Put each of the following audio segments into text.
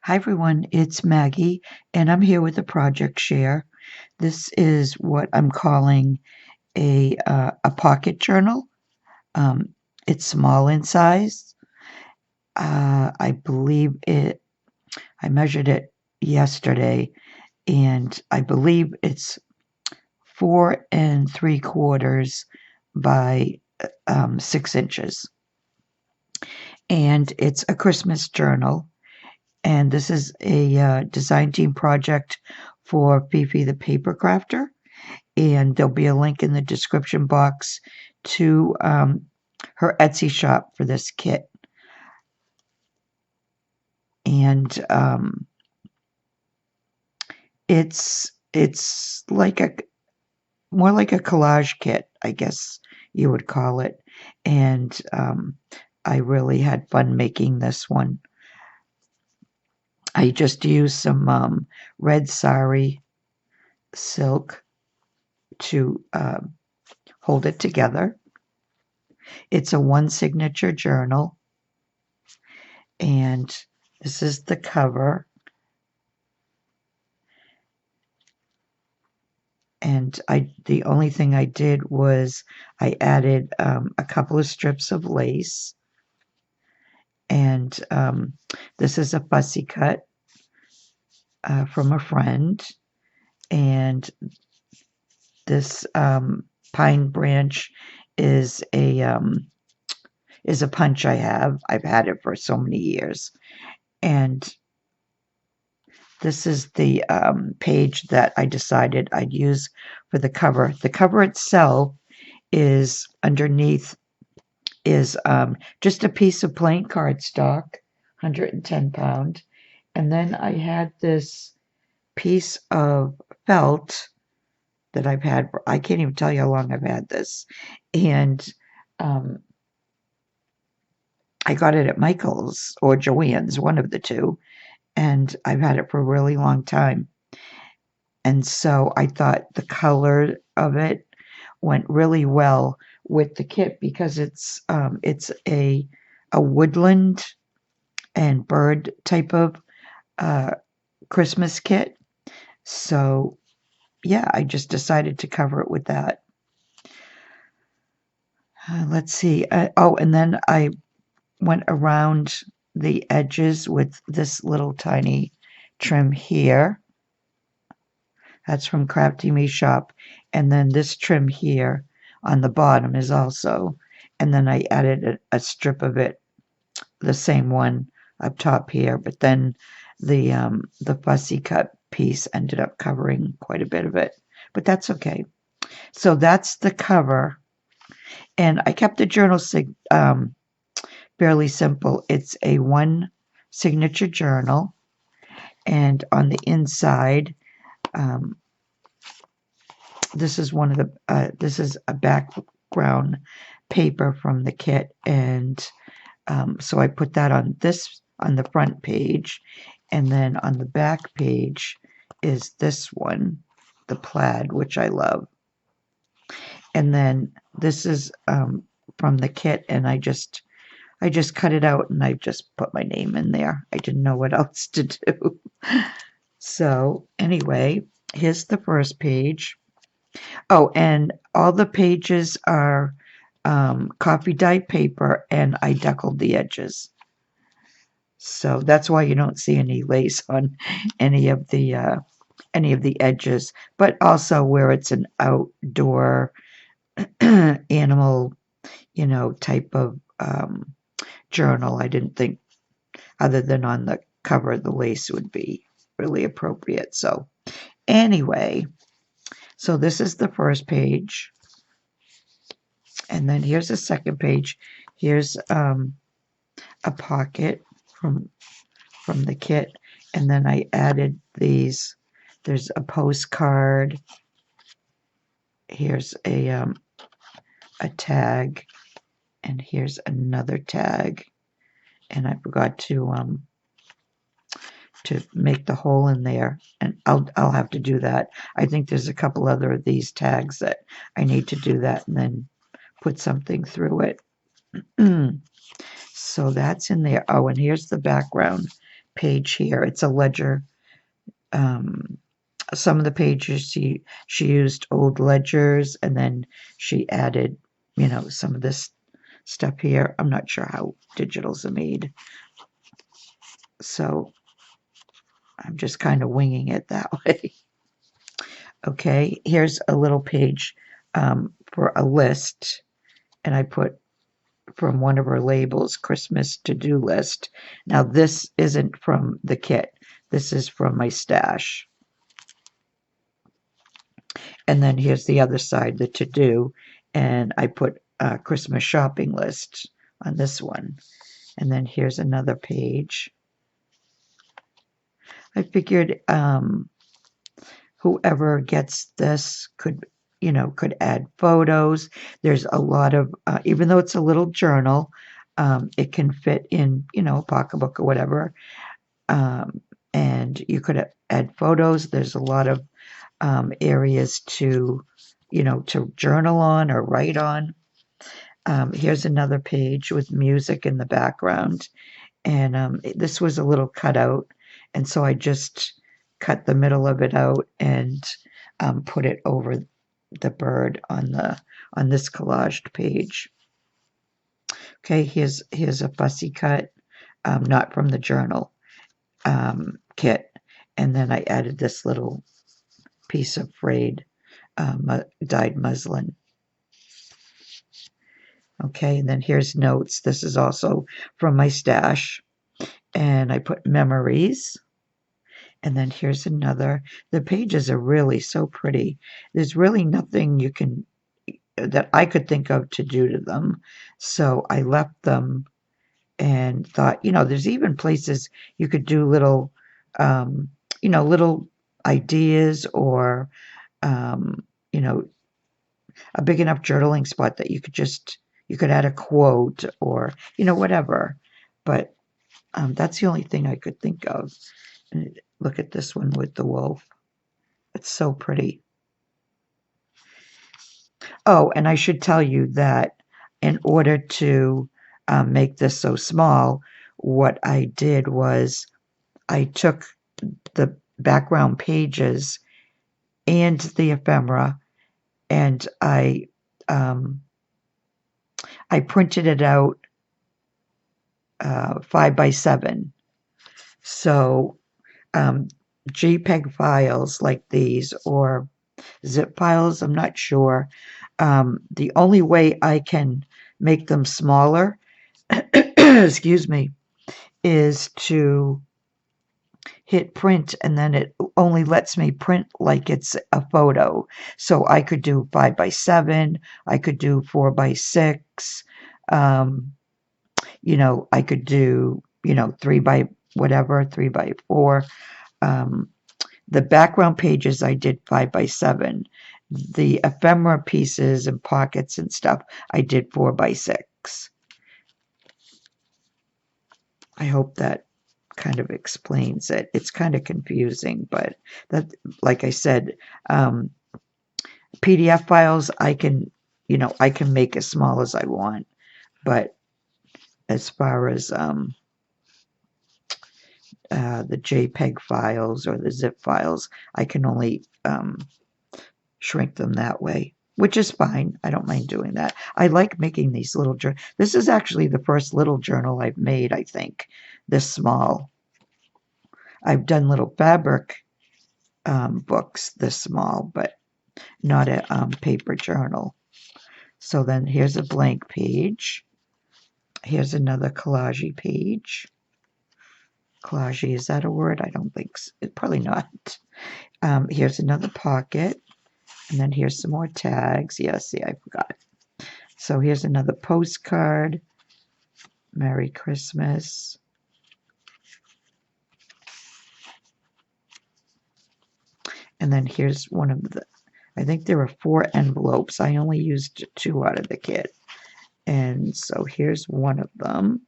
Hi everyone, it's Maggie, and I'm here with a project share. This is what I'm calling a pocket journal. It's small in size. I believe it. I measured it yesterday, and I believe it's 4 3/4 by 6 inches, and it's a Christmas journal. And this is a design team project for Fifi the Paper Crafter. And there'll be a link in the description box to her Etsy shop for this kit. And it's like more like a collage kit, I guess you would call it. And I really had fun making this one. I just used some red sari silk to hold it together. It's a one signature journal, and this is the cover. And the only thing I did was I added a couple of strips of lace, and this is a fussy cut from a friend, and this pine branch is a punch I have. I've had it for so many years, and this is the page that I decided I'd use for the cover. The cover itself is underneath is just a piece of plain cardstock, 110 pound, and then I had this piece of felt that I've had for, I can't even tell you how long I've had this, and I got it at Michael's or Joann's, one of the two, and I've had it for a really long time. And so I thought the color of it went really well with the kit because it's a woodland and bird type of Christmas kit. So yeah, I just decided to cover it with that. Let's see. Oh, and then I went around the edges with this little tiny trim here. That's from Crafty Me Shop. And then this trim here on the bottom is also, and then I added a strip of it, the same one up top here, but then the fussy cut piece ended up covering quite a bit of it, but that's okay. So that's the cover, and I kept the journal fairly simple. It's a one signature journal, and on the inside, this is one of the this is a background paper from the kit, and so I put that on the front page, and then on the back page is this one, the plaid, which I love. And then this is from the kit, and I just cut it out and I just put my name in there. I didn't know what else to do. So anyway, here's the first page. Oh, and all the pages are coffee dyed paper, and I deckled the edges. So that's why you don't see any lace on any of the edges, but also where it's an outdoor animal, type of journal, I didn't think, other than on the cover, the lace would be really appropriate. So anyway, so this is the first page, and then here's the second page. Here's a pocket from the kit, and then I added these. There's a postcard. Here's a tag, and here's another tag, and I forgot to make the hole in there, and I'll have to do that. I think there's a couple other of these tags that I need to do that and then put something through it. So that's in there. Oh, and here's the background page here. It's a ledger. Some of the pages she used old ledgers, and then she added, you know, some of this stuff here. I'm not sure how digitals are made, so I'm just kind of winging it that way. Okay, here's a little page for a list, and I put from one of her labels, Christmas to-do list. Now this isn't from the kit. This is from my stash. And then here's the other side, the to-do, and I put a Christmas shopping list on this one. And then here's another page. I figured whoever gets this could, you know, could add photos. There's a lot of, even though it's a little journal, it can fit in, you know, a pocketbook or whatever. And you could add photos. There's a lot of areas to, you know, to journal on or write on. Here's another page with music in the background. And this was a little cutout. And so I just cut the middle of it out and put it over the bird on this collaged page. Okay, here's a fussy cut, not from the journal kit. And then I added this little piece of frayed dyed muslin. Okay, and then here's notes. This is also from my stash. And I put memories. And then here's another. The pages are really so pretty. There's really nothing you can, that I could think of to do to them. So I left them and thought, you know, there's even places you could do little, you know, little ideas or, you know, a big enough journaling spot that you could add a quote or, you know, whatever. But that's the only thing I could think of. And look at this one with the wolf. It's so pretty. Oh, and I should tell you that in order to make this so small, what I did was I took the background pages and the ephemera, and I printed it out 5 by 7. So JPEG files like these or zip files, I'm not sure. The only way I can make them smaller, excuse me, is to hit print, and then it only lets me print like it's a photo. So I could do 5 by 7, I could do 4 by 6, you know, I could do, you know, 3 by whatever, 3 by 4. The background pages I did 5 by 7. The ephemera pieces and pockets and stuff I did 4 by 6. I hope that kind of explains it. It's kind of confusing, but that, like I said, PDF files I can, you know, I can make as small as I want, but as far as the JPEG files or the zip files, I can only shrink them that way, which is fine. I don't mind doing that. I like making these little journals. This is actually the first little journal I've made, I think, this small. I've done little fabric books this small, but not a paper journal. So then here's a blank page. Here's another collage page. Collage, is that a word? I don't think so. It's probably not. Here's another pocket. And then here's some more tags. Yeah, see, I forgot. So here's another postcard. Merry Christmas. And then here's one of the, I think there are 4 envelopes. I only used 2 out of the kit. And so here's one of them.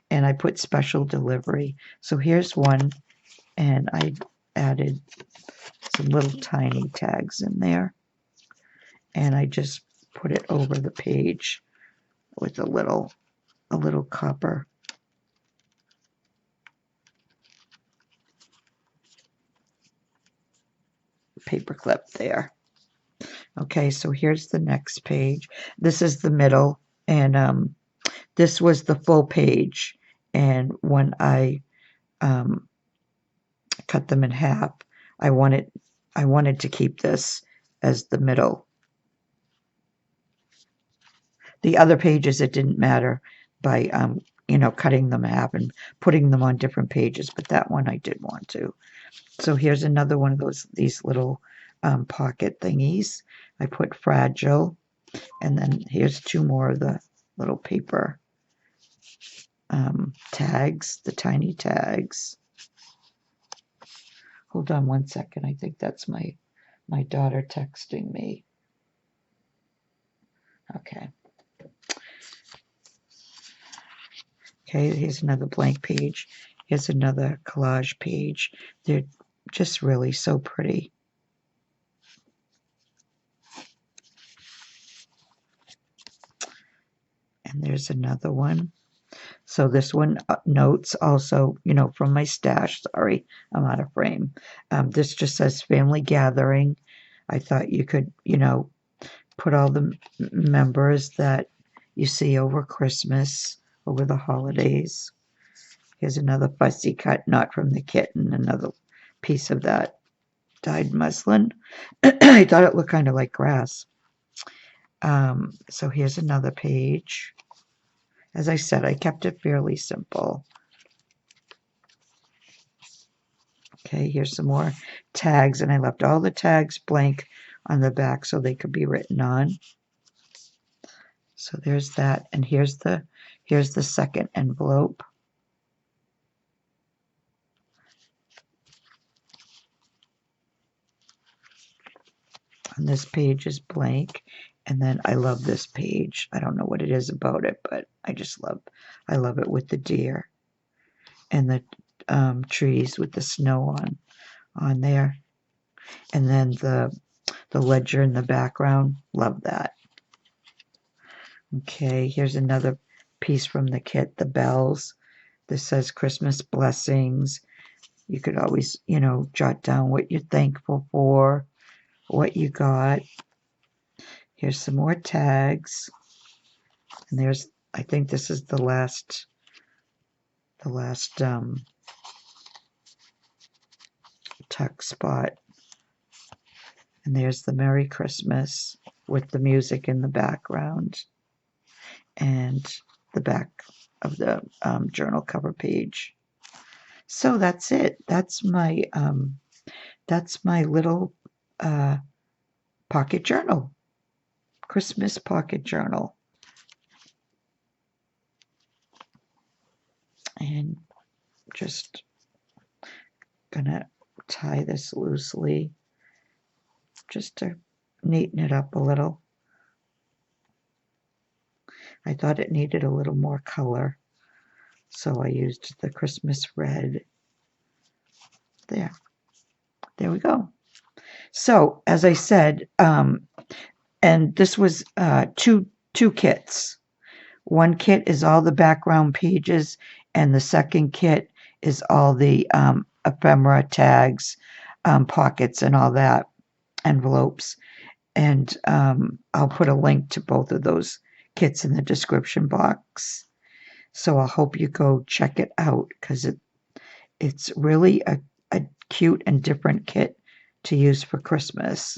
And I put special delivery. So here's one. And I added some little tiny tags in there. And I just put it over the page with a little copper paper clip there. Okay, so here's the next page. This is the middle, and this was the full page. And when I cut them in half, I wanted to keep this as the middle. The other pages, it didn't matter by cutting them in half and putting them on different pages, but that one I did want to. So here's another one of these little pocket thingies. I put fragile, and then here's two more of the little paper tags, the tiny tags. Hold on one second. I think that's my daughter texting me. Okay. Okay, here's another blank page. Here's another collage page. They're just really so pretty. And there's another one. So this one notes also, from my stash. Sorry, I'm out of frame. This just says family gathering. I thought you could, put all the members that you see over Christmas, over the holidays. Here's another fussy cut, not from the kitten, another piece of that dyed muslin. I thought it looked kind of like grass. So here's another page. As I said, I kept it fairly simple. Okay, here's some more tags, and I left all the tags blank on the back so they could be written on. So there's that, and here's the second envelope. And this page is blank. And then I love this page. I don't know what it is about it, but I love it with the deer and the trees with the snow on there. And then the ledger in the background. Love that. Okay, here's another piece from the kit, the bells. This says Christmas blessings. You could always, jot down what you're thankful for, what you got. Here's some more tags. And I think this is the last tuck spot. And there's the Merry Christmas with the music in the background. And the back of the journal cover page. So that's it. That's my little pocket journal. Christmas pocket journal. And just gonna tie this loosely just to neaten it up a little. I thought it needed a little more color, so I used the Christmas red. There we go. So as I said, and this was two kits. One kit is all the background pages, and the second kit is all the ephemera tags, pockets, and all that, envelopes. And I'll put a link to both of those kits in the description box. So I hope you go check it out, because it's really a cute and different kit to use for Christmas.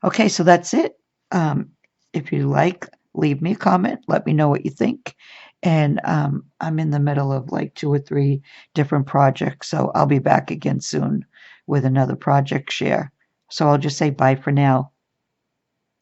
Okay, so that's it. If you like, leave me a comment. Let me know what you think. And I'm in the middle of like 2 or 3 different projects, so I'll be back again soon with another project share. So I'll just say bye for now.